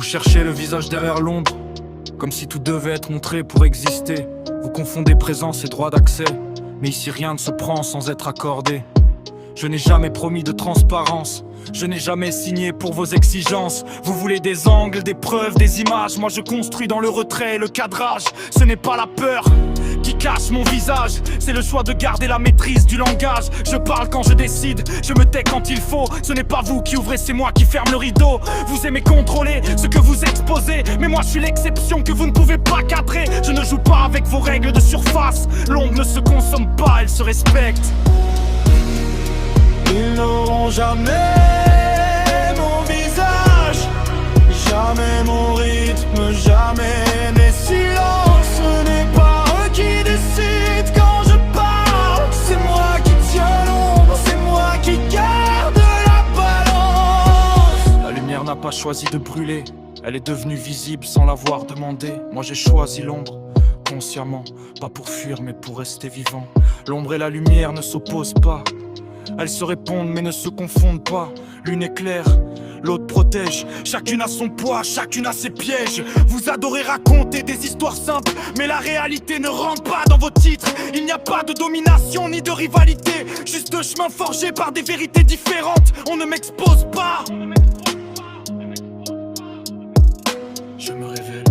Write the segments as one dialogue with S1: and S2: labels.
S1: Vous cherchez le visage derrière l'ombre, comme si tout devait être montré pour exister. Vous confondez présence et droit d'accès, mais ici rien ne se prend sans être accordé. Je n'ai jamais promis de transparence, je n'ai jamais signé pour vos exigences. Vous voulez des angles, des preuves, des images. Moi je construis dans le retrait et le cadrage. Ce n'est pas la peur qui cache mon visage, c'est le choix de garder la maîtrise du langage. Je parle quand je décide, je me tais quand il faut. Ce n'est pas vous qui ouvrez, c'est moi qui ferme le rideau. Vous aimez contrôler ce que vous exposez, mais moi je suis l'exception que vous ne pouvez pas cadrer. Je ne joue pas avec vos règles de surface. L'ombre ne se consomme pas, elle se respecte.
S2: Ils n'auront jamais mon visage, jamais mon rythme, jamais mes silences. Ce n'est pas eux qui décident quand je parle. C'est moi qui tiens l'ombre, c'est moi qui garde la balance.
S1: La lumière n'a pas choisi de brûler, elle est devenue visible sans l'avoir demandé. Moi j'ai choisi l'ombre, consciemment, pas pour fuir mais pour rester vivant. L'ombre et la lumière ne s'opposent pas, elles se répondent mais ne se confondent pas. L'une éclaire, l'autre protège. Chacune a son poids, chacune a ses pièges. Vous adorez raconter des histoires simples, mais la réalité ne rentre pas dans vos titres. Il n'y a pas de domination ni de rivalité, juste deux chemins forgés par des vérités différentes. On ne m'expose pas. Je me révèle.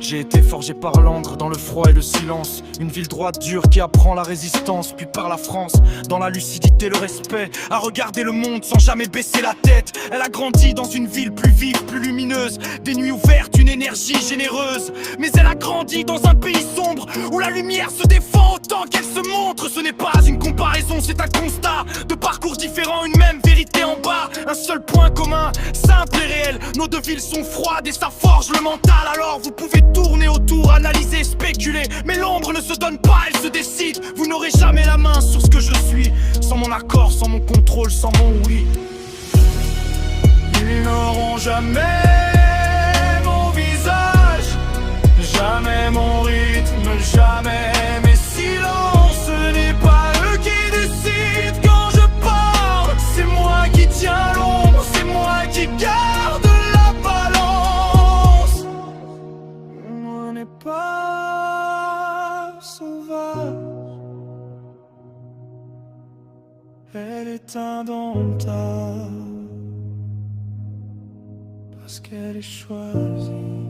S1: J'ai été forgé par l'encre, dans le froid et le silence. Une ville droite dure qui apprend la résistance. Puis par la France, dans la lucidité, le respect. À regarder le monde sans jamais baisser la tête. Elle a grandi dans une ville plus vive, plus lumineuse. Des nuits ouvertes, une énergie généreuse. Mais elle a grandi dans un pays sombre, où la lumière se défend autant qu'elle se montre. Ce n'est pas une comparaison, c'est un constat. De parcours différents, une même vérité en bas. Un seul point commun, simple et réel. Nos deux villes sont froides et ça forge le mental. Alors vous pouvez tourner autour, analyser, spéculer, mais l'ombre ne se donne pas, elle se décide. Vous n'aurez jamais la main sur ce que je suis, sans mon accord, sans mon contrôle, sans mon oui.
S2: Ils n'auront jamais mon visage, jamais mon rythme, jamais mes silences. Ce n'est pas eux qui décident quand je parle, c'est moi qui tiens l'ombre, c'est moi qui garde la balance. On n'est pas sauvage, elle est indomptable, parce qu'elle est choisie.